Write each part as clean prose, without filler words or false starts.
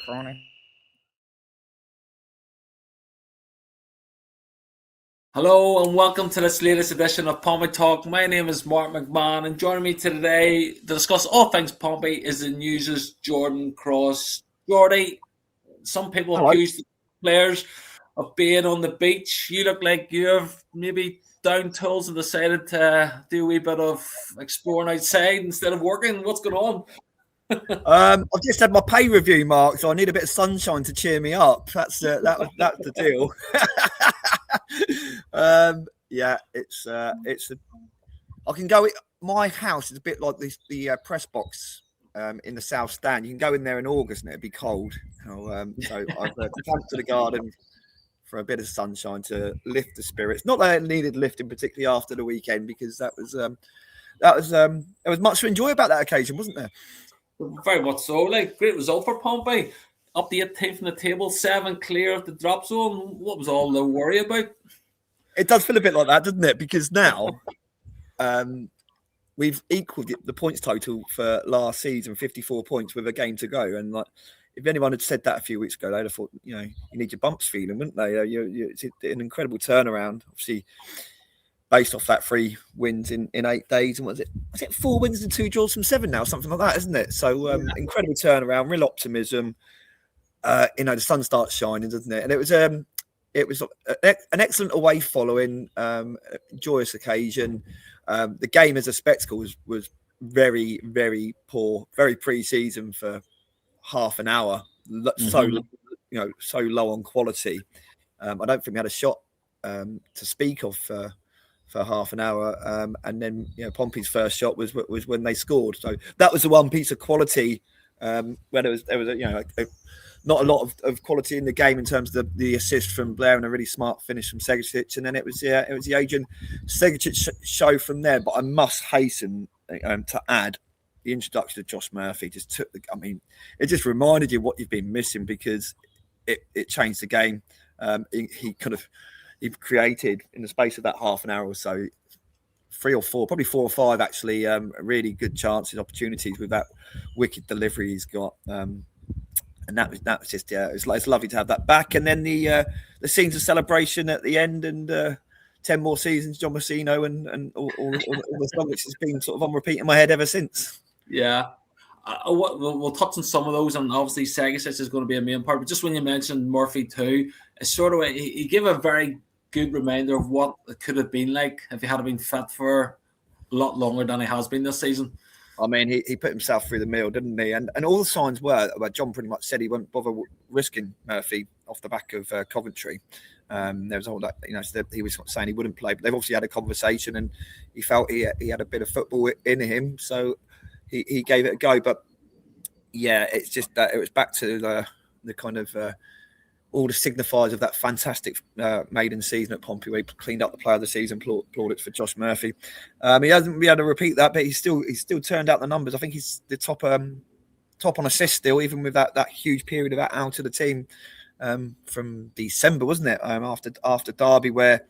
Friday. Hello and welcome to this latest edition of Pompey Talk. My name is Mark McMahon, and joining me today to discuss all things Pompey is the News' Jordan Cross. Jordy, some people accuse the players of being on the beach. You look like you've maybe down tools and decided to do a wee bit of exploring outside instead of working. What's going on? I've just had my pay review, Mark, so I need a bit of sunshine to cheer me up. That's the deal. I can go. My house is a bit like the press box in the South Stand. You can go in there in August and it'd be cold. So I've come to the garden for a bit of sunshine to lift the spirits. Not that it needed lifting, particularly after the weekend, because there was much to enjoy about that occasion, wasn't there? Very much so. Like, great result for Pompey. Up the 18th from the table, 7 clear of the drop zone. What was all the worry about? It does feel a bit like that, doesn't it? Because now we've equaled the points total for last season, 54 points with a game to go. And like, if anyone had said that a few weeks ago, they'd have thought, you need your bumps feeling, wouldn't they? It's an incredible turnaround, obviously, based off that 3 wins in 8 days. And was it 4 wins and 2 draws from 7 now? Something like that, isn't it? So incredible turnaround, real optimism. The sun starts shining, doesn't it? And it was an excellent away following, joyous occasion. The game as a spectacle was very, very poor, very pre-season for half an hour. So low on quality. I don't think we had a shot to speak of for half an hour, and then Pompey's first shot was when they scored. So that was the one piece of quality where there was not a lot of quality in the game in terms of the assist from Blair and a really smart finish from Segic, and then it was the Adrian Seager show from there. But I must hasten to add the introduction of Josh Murphy it just reminded you what you've been missing, because it changed the game. He created in the space of that half an hour or so 3 or 4, probably 4 or 5 actually, really good chances, opportunities with that wicked delivery he's got. And that was just it's lovely to have that back. And then the scenes of celebration at the end, and 10 more seasons, John Mousinho, and all the song which has been sort of on repeat in my head ever since. Yeah. We'll touch on some of those, and obviously Segic is going to be a main part. But just when you mentioned Murphy too, it's sort of he gave a very good reminder of what it could have been like if he had been fit for a lot longer than he has been this season. I mean, he put himself through the mill, didn't he? And all the signs were, John pretty much said he won't bother risking Murphy off the back of Coventry. There was all that, he was saying he wouldn't play, but they've obviously had a conversation, and he felt he had a bit of football in him, so he gave it a go. But yeah, it's just that it was back to the kind of all the signifiers of that fantastic maiden season at Pompey, where he cleaned up the player of the season. Plaudits for Josh Murphy. He hasn't been able to repeat that, but he's still turned out the numbers. I think he's the top on assists still, even with that huge period of that out of the team from December, wasn't it? After Derby, where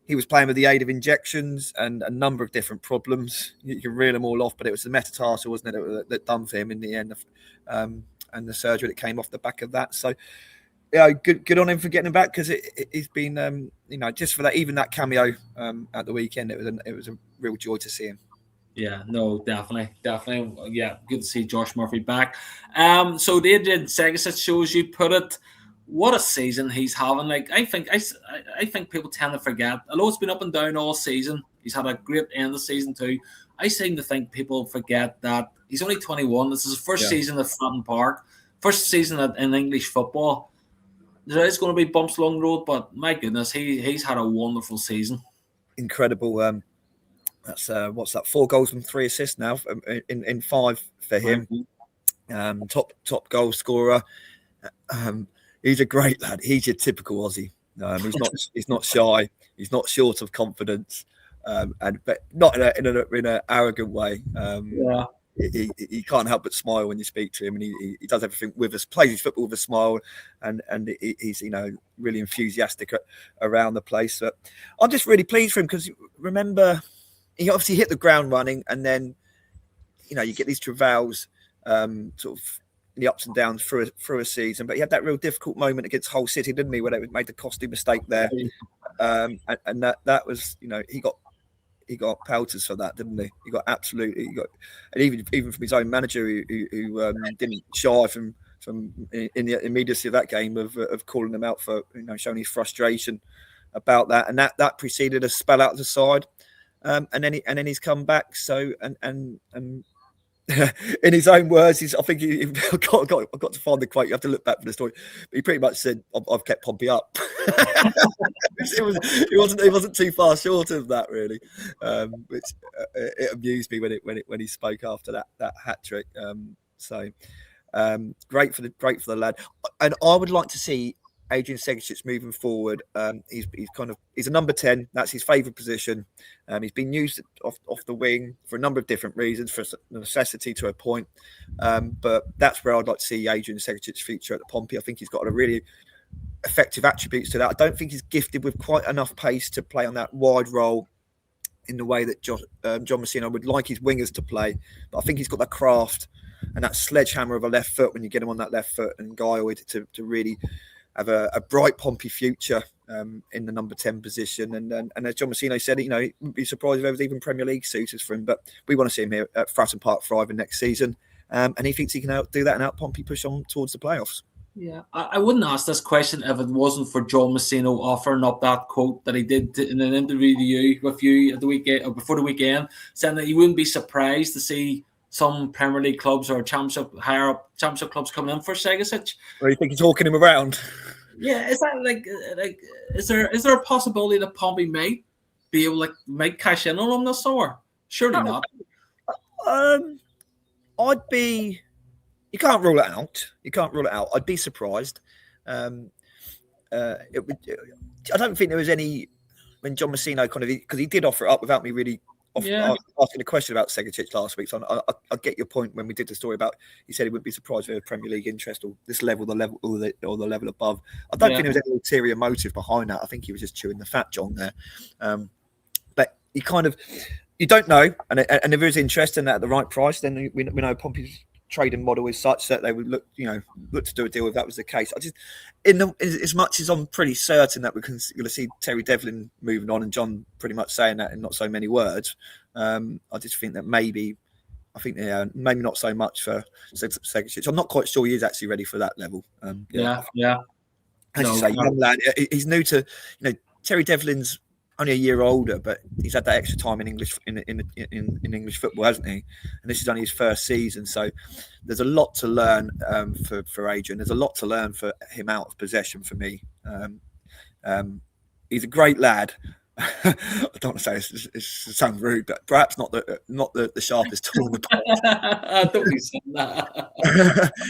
he was playing with the aid of injections and a number of different problems. You can reel them all off, but it was the metatarsal, wasn't it, that done for him in the end, and the surgery that came off the back of that. So, yeah, good on him for getting him back, because he's been, just for that, even that cameo at the weekend, it was a real joy to see him. Yeah, no, definitely. Yeah, good to see Josh Murphy back. So the Adrian Seager shows you put it. What a season he's having! Like, I think people tend to forget. Although it's been up and down all season, he's had a great end of the season too. I seem to think people forget that he's only 21. This is his first season at Fratton Park, first season in English football. There is going to be bumps along the road, but my goodness, he's had a wonderful season. Incredible. That's what's that? 4 goals and 3 assists now in 5 for him. Top goal scorer. He's a great lad. He's your typical Aussie. He's not shy. He's not short of confidence, but not in an arrogant way. He can't help but smile when you speak to him, and he does everything with us. Plays his football with a smile, and he's really enthusiastic around the place. But I'm just really pleased for him, because remember, he obviously hit the ground running, and then you get these travails sort of the ups and downs through a season. But he had that real difficult moment against Hull City, didn't he, where they made the costly mistake there, and that was, he got pelters for that, didn't he? He got absolutely, and even from his own manager who didn't shy from in the immediacy of that game of calling him out for showing his frustration about that, and that preceded a spell out of the side, and then he's come back. So and in his own words, I think I've got to find the quote. You have to look back for the story. But he pretty much said, "I've kept Pompey up." He wasn't too far short of that, really, which it amused me when he spoke after that hat trick. Great for the lad, and I would like to see Adrian Seager moving forward. He's a number 10. That's his favourite position. He's been used off the wing for a number of different reasons, for necessity to a point. But that's where I'd like to see Adrian Seager's future at the Pompey. I think he's got a really effective attributes to that. I don't think he's gifted with quite enough pace to play on that wide role in the way that John Mousinho would like his wingers to play. But I think he's got that craft and that sledgehammer of a left foot when you get him on that left foot and guile it to really have a bright Pompey future in the number 10 position. And as John Mousinho said, he wouldn't be surprised if there was even Premier League suitors for him. But we want to see him here at Fratton Park thriving next season. And he thinks he can do that and help Pompey push on towards the playoffs. Yeah, I wouldn't ask this question if it wasn't for John Mousinho offering up that quote that he did in an interview with you at the weekend or before the weekend, saying that he wouldn't be surprised to see some Premier League clubs or higher up championship clubs coming in for Seager. Or you think he's talking him around? Yeah, is that like is there a possibility that Pompey might be able to might cash in on him this summer? Surely not. I'd be. You can't rule it out. I'd be surprised. I don't think there was any when John Mousinho because he did offer it up without me really asking a question about Seager last week. So I get your point when we did the story about he said he wouldn't be surprised with Premier League interest or this level, the level above. I don't think there was any ulterior motive behind that. I think he was just chewing the fat, John, there. But you don't know, and if there is interest in that at the right price, then we know Pompey's trading model is such that they would look to do a deal if that was the case. As much as I'm pretty certain that we're going to see Terry Devlin moving on and John pretty much saying that in not so many words, I just think that maybe not so much for Seager. I'm not quite sure he is actually ready for that level. As you say, young lad. He's new to Terry Devlin's only a year older, but he's had that extra time in English in English football, hasn't he? And this is only his first season, so there's a lot to learn for Adrian. There's a lot to learn for him out of possession. For me, he's a great lad. I don't want to say it sounds rude, but perhaps not the sharpest tool in the box. Don't be saying that.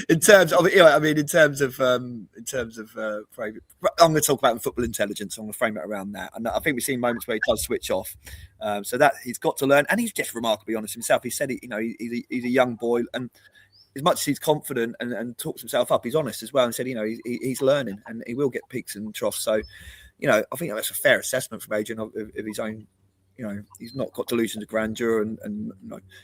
in terms of I'm going to talk about football intelligence. I'm going to frame it around that, and I think we've seen moments where he does switch off. So that he's got to learn, and he's just remarkably honest himself. He said, he's a young boy, and as much as he's confident and talks himself up, he's honest as well, and said, he's learning, and he will get peaks and troughs. So. I think that's a fair assessment from Adrian of his own. He's not got delusions of grandeur, and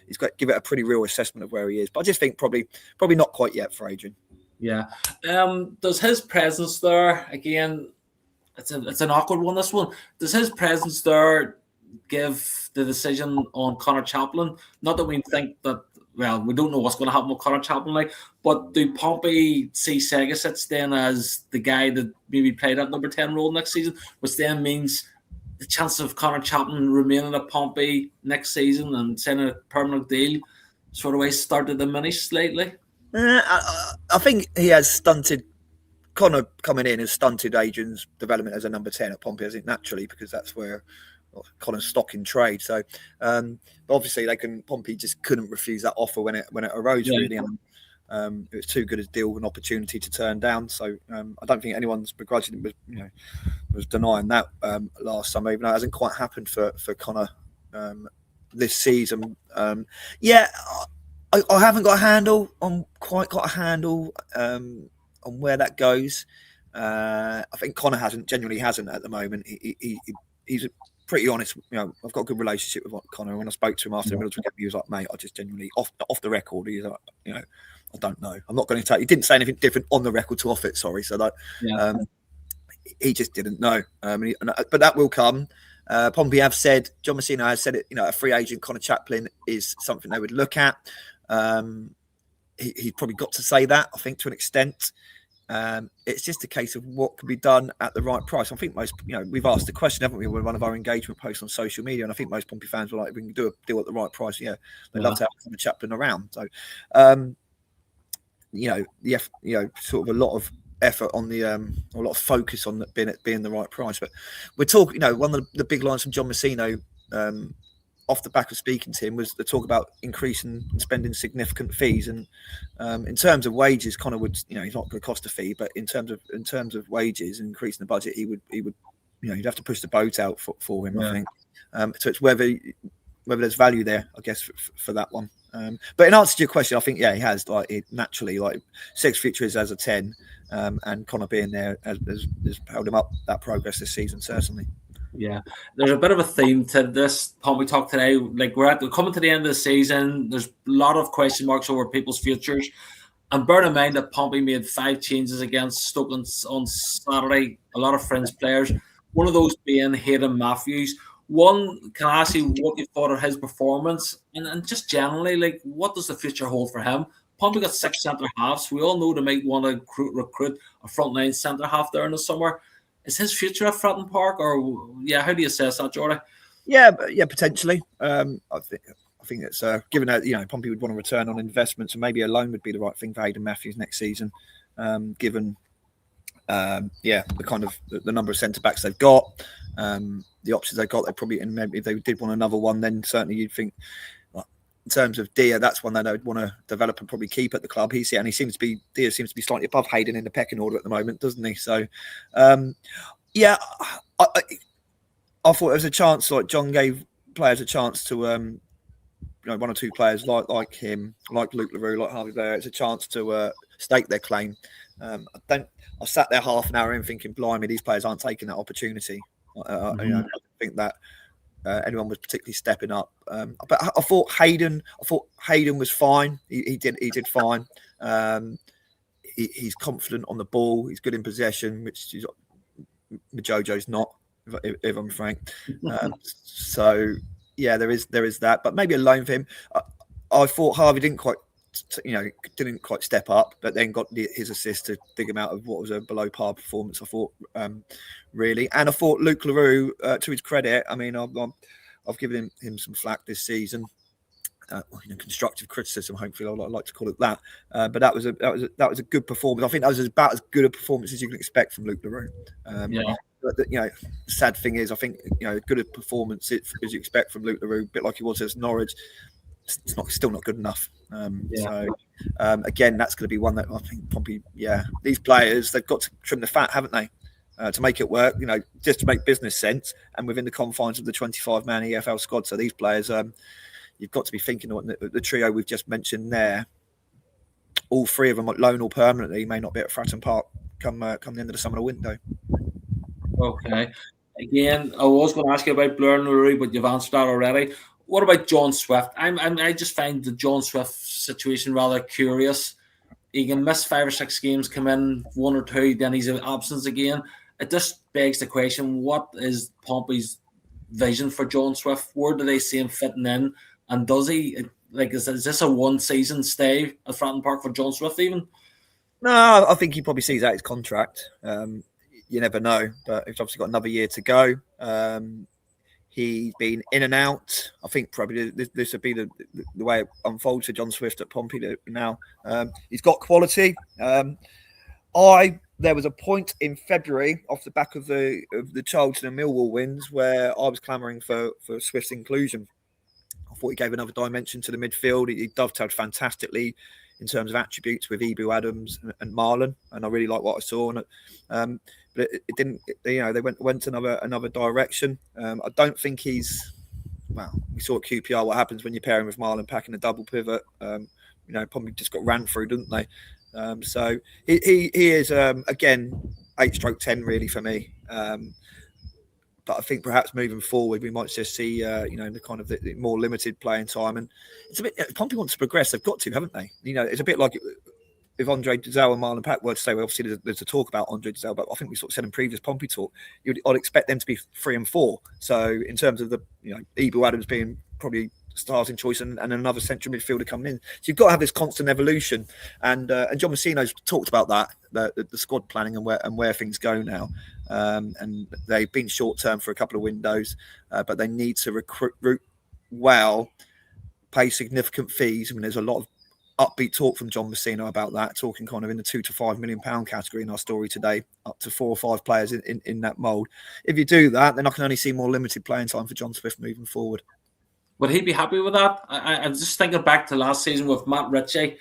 he's got to give it a pretty real assessment of where he is. But I just think probably not quite yet for Adrian. Yeah. Does his presence there again? It's an awkward one. This one. Does his presence there give the decision on Connor Chaplain? Not that we think that. Well, we don't know what's going to happen with Connor Chaplain, but do Pompey see Seager then as the guy that maybe played that number 10 role next season, which then means the chance of Connor Chaplain remaining at Pompey next season and signing a permanent deal sort of way start to diminish slightly? I think he has stunted. Connor coming in has stunted Adrian's development as a number 10 at Pompey, I think, naturally, because that's where Connor's stock in trade. So, but obviously, Pompey just couldn't refuse that offer when it arose. Yeah. Really, and it was too good a deal, an opportunity to turn down. So, I don't think anyone's begrudging was denying that last summer, even though it hasn't quite happened for Connor this season. I haven't got a handle on on where that goes. I think Connor genuinely hasn't at the moment. He's pretty honest. I've got a good relationship with Connor. When I spoke to him after the Middlesbrough game, he was like, "Mate, I just genuinely off the record." He's like, I don't know. I'm not going to tell. He didn't say anything different on the record to off it. Sorry, so that he just didn't know. But that will come. Pompey have said, John Mousinho has said it. You know, a free agent Connor Chaplain is something they would look at. He's probably got to say that, I think, to an extent. It's just a case of what can be done at the right price. I think most, we've asked the question, haven't we, with one of our engagement posts on social media, and I think most Pompey fans were like, if we can do a deal at the right price, they'd love to have Connor Chaplain around. So, sort of a lot of effort on a lot of focus on being the right price. But we're talking, one of the big lines from John Mousinho, off the back of speaking to him, was the talk about increasing and spending significant fees. And in terms of wages, Connor would, he's not going to cost a fee, but in terms of wages and increasing the budget, he would, you'd have to push the boat out for him, I think. So it's whether there's value there, I guess, for that one. But in answer to your question, I think, he has naturally 6 victories as a 10, and Connor being there has held him up that progress this season, certainly. Yeah, there's a bit of a theme to this Pompey Talk today. Like, we're coming to the end of the season. There's a lot of question marks over people's futures. And bear in mind that Pompey made 5 changes against Stoke on Saturday. A lot of fringe players. One of those being Hayden Matthews. One, can I ask you what you thought of his performance? And just generally, what does the future hold for him? Pompey got 6 centre halves. We all know they might want to recruit a frontline centre half there in the summer. Is his future at Fratton Park, or how do you assess that, Jordan? Yeah, potentially. I think it's given that Pompey would want to return on investments, and maybe a loan would be the right thing for Hayden Matthews next season, given the kind of the number of centre backs they've got, the options they've got. They probably, and maybe if they did want another one, then certainly you'd think. In terms of Dia, that's one that they'd want to develop and probably keep at the club. Dia seems to be slightly above Hayden in the pecking order at the moment, doesn't he? So, I thought there was a chance. Like, John gave players a chance to, 1 or 2 players like him, like Luke LaRue, like Harvey Blair. It's a chance to stake their claim. I sat there half an hour in thinking, blimey, these players aren't taking that opportunity. I think that. Anyone was particularly stepping up, but I thought Hayden was fine. He did fine. He's confident on the ball. He's good in possession, which Jojo's not, if I'm frank. So there is that, but maybe a loan for him. I thought Harvey didn't quite step up, but then got his assist to dig him out of what was a below par performance, I thought, really. And I thought Luke LaRue, to his credit, I mean, I've given him some flack this season, constructive criticism, hopefully I'd like to call it that. But that was a good performance. I think that was about as good a performance as you can expect from Luke LaRue. But the sad thing is, I think good a performance as you expect from Luke LaRue, a bit like he was at Norwich. It's still not good enough. So again, that's going to be one that I think Pompey, these players, they've got to trim the fat, haven't they, to make it work, just to make business sense and within the confines of the 25-man EFL squad. So these players, you've got to be thinking of the trio we've just mentioned there. All 3 of them, loan or permanently, may not be at Fratton Park come the end of the summer window. Okay. Again, I was going to ask you about Blair and LaRue, but you've answered that already. What about John Swift? I just find the John Swift situation rather curious. He can miss 5 or 6 games, come in 1 or 2, then he's in absence again. It just begs the question: what is Pompey's vision for John Swift? Where do they see him fitting in? And does he is this a 1-season stay at Fratton Park for John Swift even? No, I think he probably sees out his contract. You never know, but he's obviously got another year to go. He's been in and out. I think probably this would be the way it unfolds for John Swift at Pompey now. He's got quality. There was a point in February off the back of the Charlton and Millwall wins where I was clamouring for Swift's inclusion. I thought he gave another dimension to the midfield. He dovetailed fantastically in terms of attributes with Ibu Adams and Marlon, and I really like what I saw. But it didn't. They went another direction. I don't think he's. Well, we saw at QPR what happens when you pair him with Marlon packing a double pivot. Probably just got ran through, didn't they? So he is again 8/10 really for me. But I think perhaps moving forward, we might just see, the kind of the more limited playing time. And it's a bit, Pompey wants to progress. They've got to, haven't they? It's a bit like if Andre Dzao and Marlon Pack were to say, well, obviously there's a talk about Andre Dzao, but I think we sort of said in previous Pompey talk, I'd expect them to be 3 and 4. So in terms of the, Ebu Adams being probably starting choice and another central midfielder coming in, so you've got to have this constant evolution. And John Mousinho's talked about that, the squad planning and where things go now. And they've been short term for a couple of windows, but they need to recruit well, pay significant fees. I mean, there's a lot of upbeat talk from John Mousinho about that, talking kind of in the £2 to £5 million category in our story today, up to 4 or 5 players in that mould. If you do that, then I can only see more limited playing time for John Swift moving forward. Would he be happy with that? I'm just thinking back to last season with Matt Ritchie.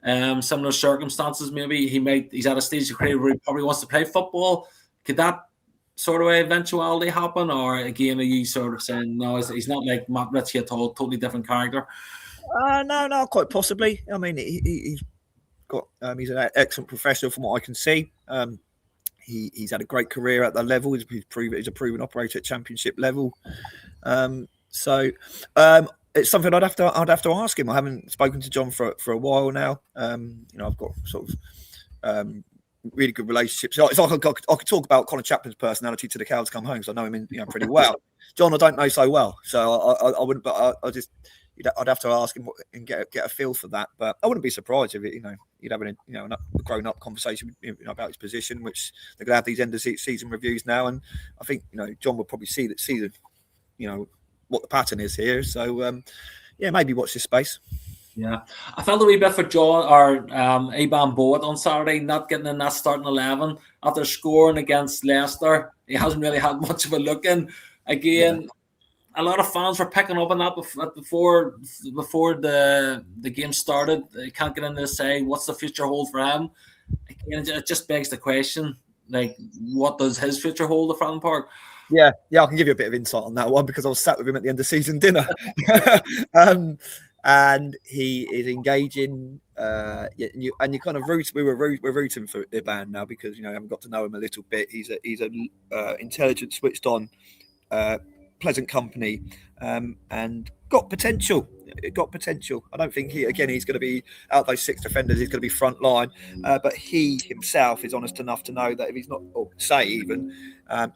Similar circumstances, maybe he's at a stage of career where he probably wants to play football. Could that sort of eventuality happen? Or again, are you sort of saying, no, he's not like Matt Ritchie at all, totally different character? No, quite possibly. I mean, he's an excellent professional from what I can see. He's had a great career at that level. He's a proven operator at championship level. So it's something I'd have to ask him. I haven't spoken to John for a while now. I've got sort of really good relationships. It's like I could talk about Colin Chaplin's personality to the cows come home, because I know him pretty well. John, I don't know so well, so I wouldn't. But I'd have to ask him and get a feel for that. But I wouldn't be surprised if you'd have a grown up conversation about his position, which they're going to have these end of season reviews now. And I think John will probably see the what the pattern is here. So maybe watch this space. Yeah, I felt a wee bit for John or Iban Boat on Saturday, not getting in that starting 11 after scoring against Leicester. He hasn't really had much of a look in. Again, a lot of fans were picking up on that before the game started. They can't get in there to say what's the future hold for him. Again, it just begs the question, like, what does his future hold at Fratton Park? Yeah, I can give you a bit of insight on that one, because I was sat with him at the end of season dinner. And he is engaging, you kind of we're rooting for Iban now, because I haven't got to know him a little bit. He's a intelligent, switched on, pleasant company, and got potential. I don't think he's going to be out of those 6 defenders. He's going to be front line, but he himself is honest enough to know that if he's not, or say even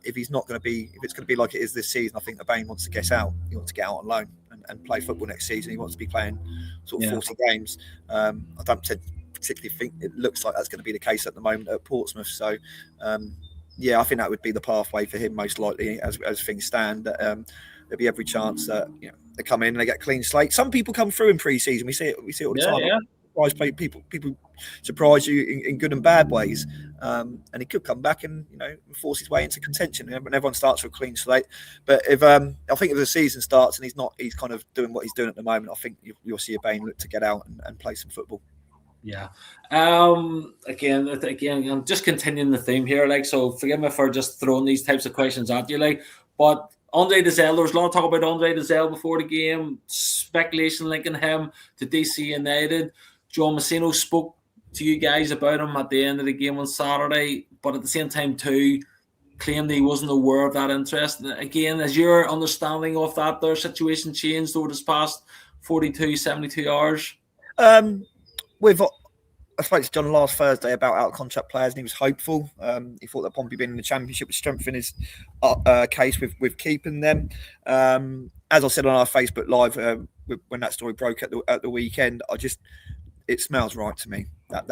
if he's not going to be, if it's going to be like it is this season, I think Iban wants to get out. He wants to get out on loan and play football next season. He wants to be playing sort of 40 games. I don't particularly think it looks like that's going to be the case at the moment at Portsmouth. So I think that would be the pathway for him, most likely, as things stand. There'll be every chance that they come in and they get a clean slate. Some people come through in pre-season. We see it all the time. Yeah. People surprise you in good and bad ways, and he could come back and force his way into contention. When everyone starts with a clean slate, but I think if the season starts and he's kind of doing what he's doing at the moment, I think you'll see Iban look to get out and play some football. Yeah. Again, I'm just continuing the theme here. So forgive me for just throwing these types of questions at you. But Andre Dizelle, there was a lot of talk about Andre Dizelle before the game, speculation linking him to DC United. John Mousinho spoke to you guys about him at the end of the game on Saturday, but at the same time too, claimed he wasn't aware of that interest. Again, has your understanding of their situation changed over this past 72 hours? I spoke to John last Thursday about out-of-contract players, and he was hopeful. He thought that Pompey being in the Championship would strengthen his case with keeping them. As I said on our Facebook Live when that story broke at the weekend, it smells right to me. I've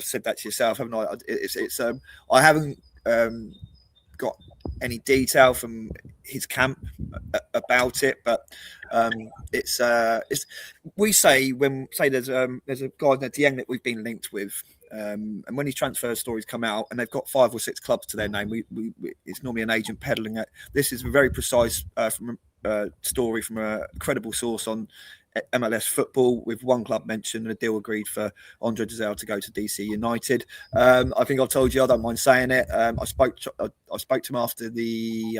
said that to yourself, haven't I? I haven't got any detail from his camp about it, but it's we say there's a guy in Dieng that we've been linked with, and when his transfer stories come out and they've got 5 or 6 clubs to their name, it's normally an agent peddling it. This is a very precise story from a credible source on MLS football, with one club mentioned and a deal agreed for Andre Dizelle to go to DC United. I think I've told you, I don't mind saying it. I spoke to him after the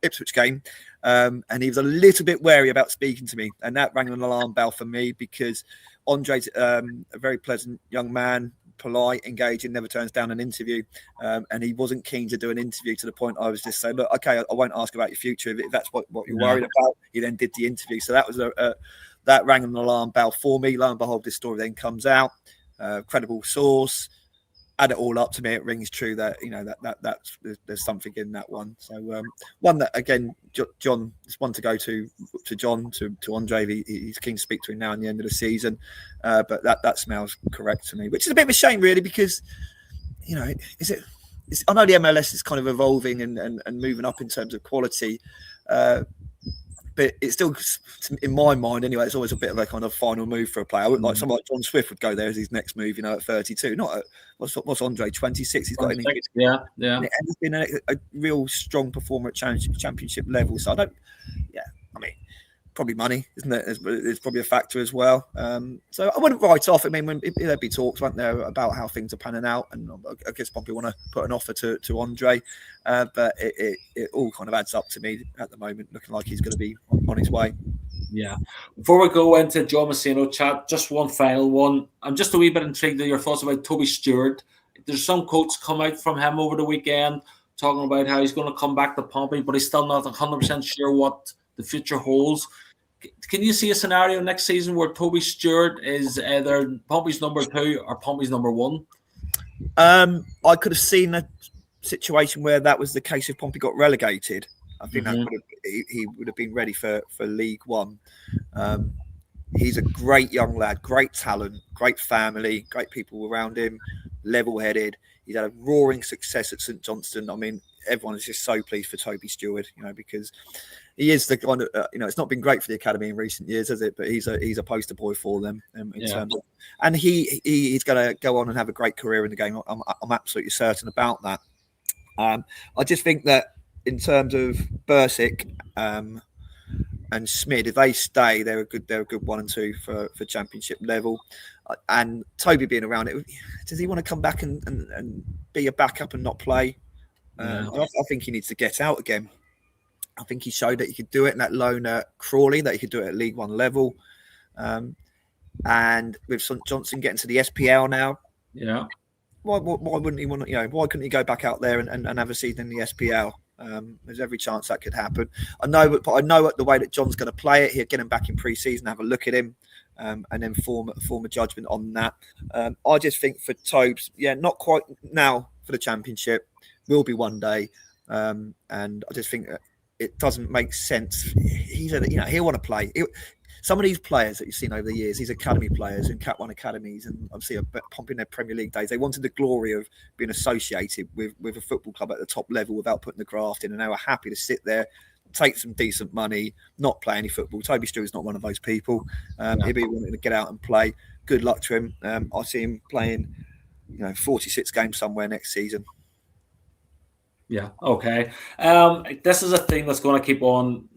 Ipswich game, and he was a little bit wary about speaking to me, and that rang an alarm bell for me, because Andre's a very pleasant young man, polite, engaging, never turns down an interview. And he wasn't keen to do an interview to the point I was just saying, look, okay, I won't ask about your future if that's what you're worried about. He then did the interview. So that was that rang an alarm bell for me. Lo and behold, this story then comes out. Credible source. Add it all up to me, it rings true that that's there's something in that one. So one that again, John, it's one to go to John, to Andre. He's keen to speak to him now in the end of the season, but that smells correct to me, which is a bit of a shame really, because I know the MLS is kind of evolving and moving up in terms of quality. But it's still, in my mind anyway, it's always a bit of a kind of final move for a player. I wouldn't like someone like John Swift would go there as his next move, at 32. Not at, what's Andre, 26? He's got yeah. And he's been a real strong performer at championship level. So probably money, isn't it? It's probably a factor as well. So I wouldn't write off. I mean, there'd be talks, weren't there, about how things are panning out, and I guess Pompey want to put an offer to Andre, but it all kind of adds up to me at the moment, looking like he's going to be on his way. Yeah. Before we go into Joe Mousinho chat, just one final one. I'm just a wee bit intrigued in your thoughts about Toby Stewart. There's some quotes come out from him over the weekend talking about how he's going to come back to Pompey, but he's still not 100% sure what the future holds. Can you see a scenario next season where Toby Stewart is either Pompey's number 2 or Pompey's number 1? I could have seen a situation where that was the case if Pompey got relegated. I think he would have been ready for League One. He's a great young lad, great talent, great family, great people around him, level-headed. He's had a roaring success at St Johnstone. I mean, everyone is just so pleased for Toby Stewart, because he is the kind of, it's not been great for the academy in recent years, has it? But he's a poster boy for them in terms of, and he's going to go on and have a great career in the game. I'm absolutely certain about that. I just think that in terms of Bursic and Smid, if they stay, they're a good 1 and 2 for championship level. And Toby being around it, does he want to come back and be a backup and not play? I think he needs to get out again. I think he showed that he could do it in that loan at Crawley, that he could do it at League One level. And with St Johnstone getting to the SPL now, why wouldn't he want to? Why couldn't he go back out there and have a season in the SPL? There's every chance that could happen. I know the way that John's going to play it. He'll get him back in pre-season, have a look at him, and then form a judgment on that. I just think for Tobes, not quite now for the championship. Will be one day, and I just think that it doesn't make sense. He'll want to play. Some of these players that you've seen over the years, these academy players in Cat 1 academies, and obviously Pompey in their Premier League days, they wanted the glory of being associated with a football club at the top level without putting the graft in, and they were happy to sit there, take some decent money, not play any football. Toby Stewart's not one of those people. He'll be wanting to get out and play. Good luck to him. I see him playing, 46 games somewhere next season. Yeah. Okay. This is a thing that's going to keep on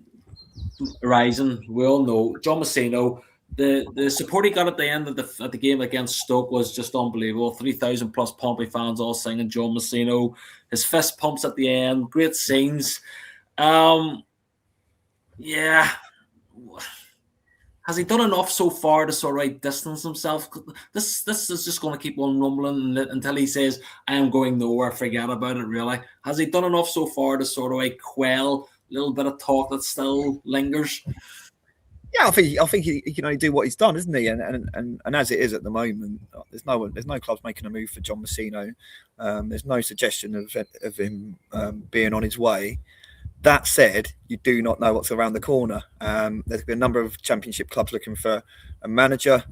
rising. We all know John Mousinho. The support he got at the end of the game against Stoke was just unbelievable. 3,000 plus Pompey fans all singing John Mousinho. His fist pumps at the end. Great scenes. Has he done enough so far to sort of distance himself? This is just going to keep on rumbling until he says, "I am going nowhere. Forget about it." Really, has he done enough so far to sort of quell a little bit of talk that still lingers? Yeah, I think he can only do what he's done, isn't he? And as it is at the moment, there's no clubs making a move for John Mousinho. There's no suggestion of him being on his way. That said, you do not know what's around the corner. There's been a number of championship clubs looking for a manager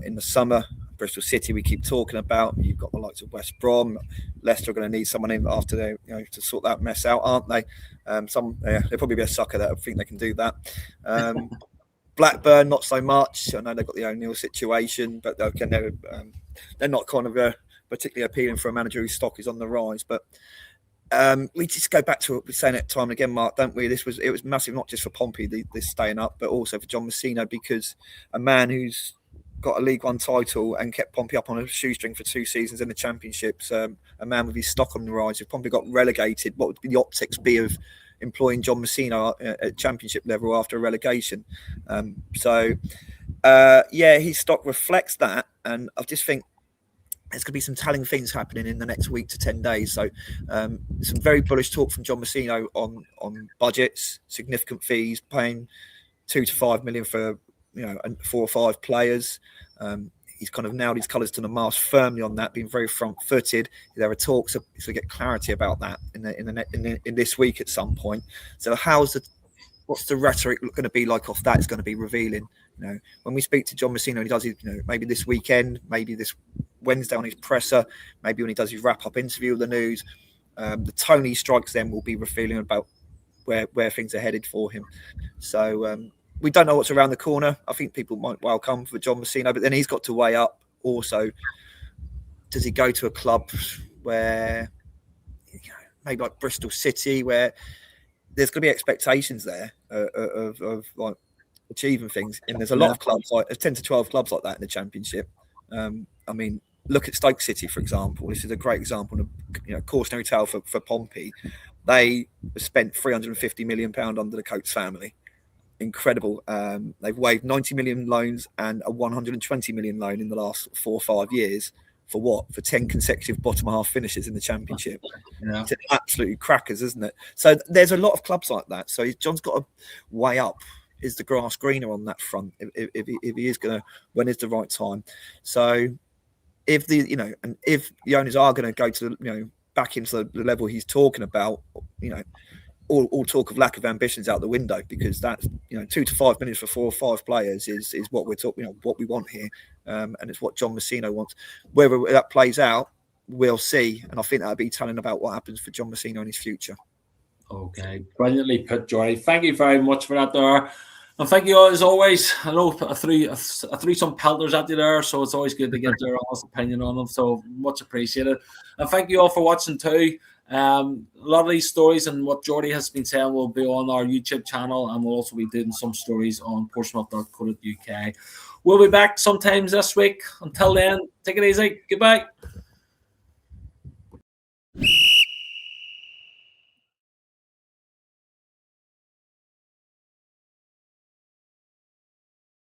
in the summer. Bristol City, we keep talking about. You've got the likes of West Brom. Leicester are going to need someone in after they, to sort that mess out, aren't they? There'll probably be a sucker that I think they can do that. Blackburn, not so much. I know they've got the O'Neill situation, but they're not kind of particularly appealing for a manager whose stock is on the rise. But we just go back to what we're saying at time and again, Mark, don't we? It was massive, not just for Pompey, this staying up, but also for John Mousinho, because a man who's got a League One title and kept Pompey up on a shoestring for 2 seasons in the Championships, a man with his stock on the rise. If Pompey got relegated, what would the optics be of employing John Mousinho at Championship level after a relegation? His stock reflects that, and I just think there's going to be some telling things happening in the next week to 10 days. So some very bullish talk from John Mousinho on budgets, significant fees, paying 2 to 5 million for 4 or 5 players. He's kind of nailed his colours to the mast firmly on that, being very front-footed. There are talks to get clarity about that in this week at some point. So what's the rhetoric going to be like off that? It's going to be revealing. When we speak to John Mousinho, and he does his, maybe this weekend, maybe this Wednesday on his presser, maybe when he does his wrap-up interview of the news, the tone he strikes then will be revealing about where things are headed for him. So we don't know what's around the corner. I think people might well come for John Mousinho, but then he's got to weigh up also, does he go to a club where maybe like Bristol City, where there's going to be expectations there of like achieving things, and there's a lot of clubs, like 10 to 12 clubs like that in the Championship. I mean, look at Stoke City, for example. This is a great example of cautionary tale for Pompey. They spent £350 million under the Coates family. Incredible. They've waived 90 million loans and a 120 million loan in the last 4 or 5 years. For what? For 10 consecutive bottom half finishes in the Championship. Yeah. It's absolutely crackers, isn't it? So there's a lot of clubs like that. So John's got to weigh up. Is the grass greener on that front? If he is going to, when is the right time? So if if the owners are going to go to back into the level he's talking about, all talk of lack of ambitions out the window, because that's 2 to 5 minutes for 4 or 5 players is what we're talking, what we want here, and it's what John Mousinho wants. Whether that plays out, we'll see, and I think that'll be telling about what happens for John Mousinho in his future. Okay, brilliantly put, Jordy. Thank you very much for that there. And thank you as always. I know I threw some pelters at you there, so it's always good to get their honest opinion on them. So much appreciated. And thank you all for watching too. A lot of these stories and what Jordy has been saying will be on our YouTube channel, and we'll also be doing some stories on portsmouth.co.uk. We'll be back sometimes this week. Until then, take it easy. Goodbye.